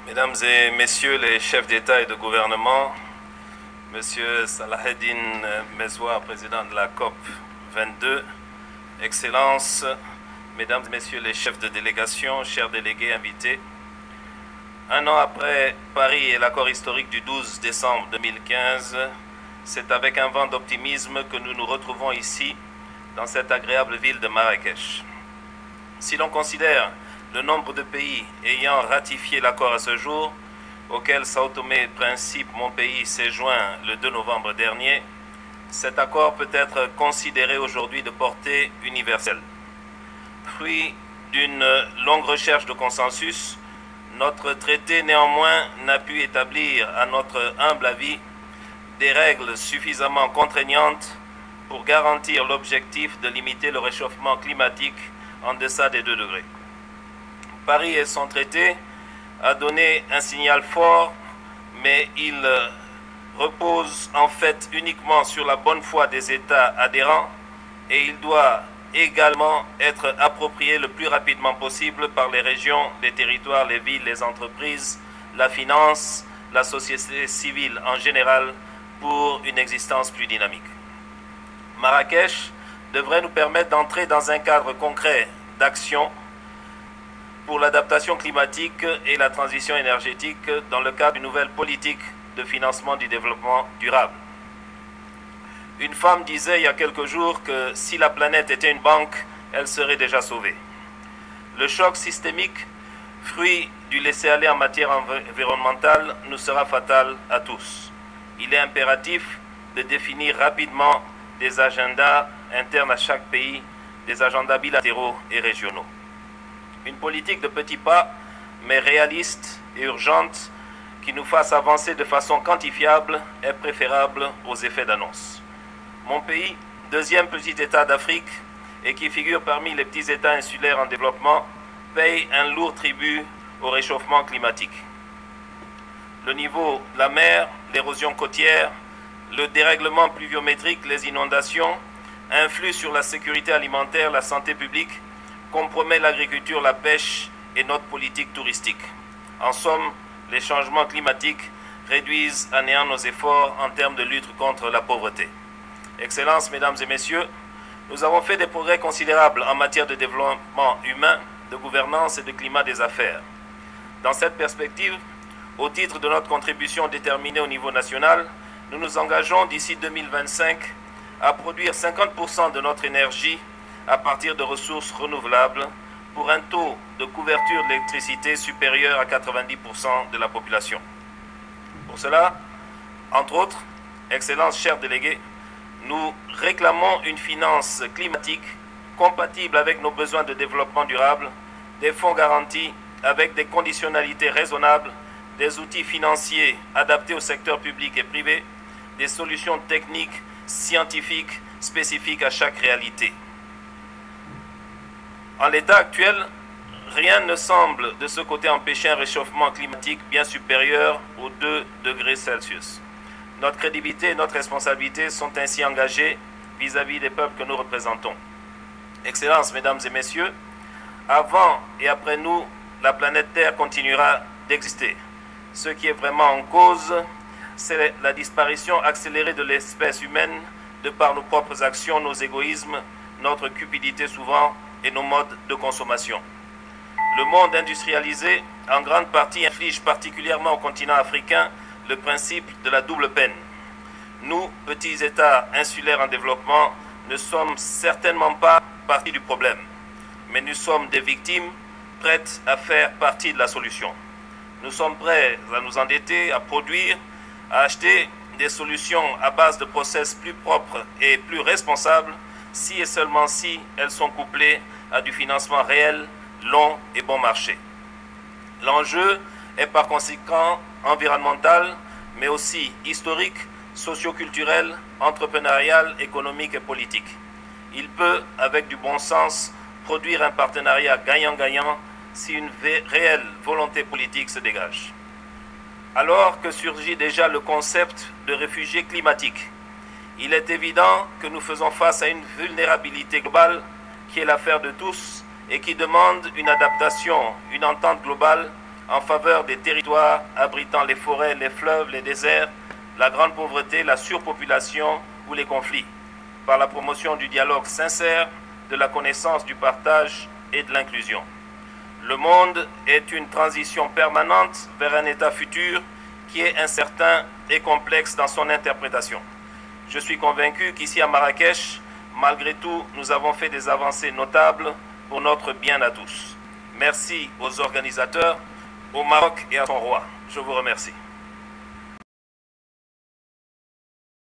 Mesdames et Messieurs les chefs d'État et de gouvernement, Monsieur Salaheddine Mezwa, président de la COP 22, Excellences, Mesdames et Messieurs les chefs de délégation, chers délégués invités, un an après Paris et l'accord historique du 12 décembre 2015, c'est avec un vent d'optimisme que nous nous retrouvons ici, dans cette agréable ville de Marrakech. Si l'on considère le nombre de pays ayant ratifié l'accord à ce jour, auquel Sao Tomé et Principe, mon pays, s'est joint le 2 novembre dernier, cet accord peut être considéré aujourd'hui de portée universelle. Fruit d'une longue recherche de consensus, notre traité néanmoins n'a pu établir, à notre humble avis, des règles suffisamment contraignantes pour garantir l'objectif de limiter le réchauffement climatique en deçà des 2 degrés. Paris et son traité a donné un signal fort, mais il repose en fait uniquement sur la bonne foi des États adhérents et il doit également être approprié le plus rapidement possible par les régions, les territoires, les villes, les entreprises, la finance, la société civile en général pour une existence plus dynamique. Marrakech devrait nous permettre d'entrer dans un cadre concret d'action pour l'adaptation climatique et la transition énergétique dans le cadre d'une nouvelle politique de financement du développement durable. Une femme disait il y a quelques jours que si la planète était une banque, elle serait déjà sauvée. Le choc systémique, fruit du laisser-aller en matière environnementale, nous sera fatal à tous. Il est impératif de définir rapidement des agendas internes à chaque pays, des agendas bilatéraux et régionaux. Une politique de petits pas, mais réaliste et urgente, qui nous fasse avancer de façon quantifiable est préférable aux effets d'annonce. Mon pays, deuxième petit État d'Afrique et qui figure parmi les petits États insulaires en développement, paye un lourd tribut au réchauffement climatique. Le niveau de la mer, l'érosion côtière, le dérèglement pluviométrique, les inondations influent sur la sécurité alimentaire, la santé publique, compromet l'agriculture, la pêche et notre politique touristique. En somme, les changements climatiques réduisent à néant nos efforts en termes de lutte contre la pauvreté. Excellences, Mesdames et Messieurs, nous avons fait des progrès considérables en matière de développement humain, de gouvernance et de climat des affaires. Dans cette perspective, au titre de notre contribution déterminée au niveau national, nous nous engageons d'ici 2025 à produire 50% de notre énergie à partir de ressources renouvelables pour un taux de couverture de l'électricité supérieur à 90% de la population. Pour cela, entre autres, Excellences, chers délégués, nous réclamons une finance climatique compatible avec nos besoins de développement durable, des fonds garantis avec des conditionnalités raisonnables, des outils financiers adaptés au secteur public et privé, des solutions techniques, scientifiques, spécifiques à chaque réalité. En l'état actuel, rien ne semble de ce côté empêcher un réchauffement climatique bien supérieur aux 2 degrés Celsius. Notre crédibilité et notre responsabilité sont ainsi engagées vis-à-vis des peuples que nous représentons. Excellences, Mesdames et Messieurs, avant et après nous, la planète Terre continuera d'exister. Ce qui est vraiment en cause, c'est la disparition accélérée de l'espèce humaine de par nos propres actions, nos égoïsmes, notre cupidité souvent et nos modes de consommation. Le monde industrialisé, en grande partie, inflige particulièrement au continent africain le principe de la double peine. Nous, petits États insulaires en développement, ne sommes certainement pas partie du problème, mais nous sommes des victimes prêtes à faire partie de la solution. Nous sommes prêts à nous endetter, à produire, à acheter des solutions à base de process plus propres et plus responsables, si et seulement si elles sont couplées à du financement réel, long et bon marché. L'enjeu est par conséquent environnemental, mais aussi historique, socio-culturel, entrepreneurial, économique et politique. Il peut, avec du bon sens, produire un partenariat gagnant-gagnant si une réelle volonté politique se dégage. Alors que surgit déjà le concept de réfugiés climatiques, il est évident que nous faisons face à une vulnérabilité globale qui est l'affaire de tous et qui demande une adaptation, une entente globale en faveur des territoires abritant les forêts, les fleuves, les déserts, la grande pauvreté, la surpopulation ou les conflits, par la promotion du dialogue sincère, de la connaissance, du partage et de l'inclusion. Le monde est une transition permanente vers un état futur qui est incertain et complexe dans son interprétation. Je suis convaincu qu'ici à Marrakech, malgré tout, nous avons fait des avancées notables pour notre bien à tous. Merci aux organisateurs, au Maroc et à son roi. Je vous remercie.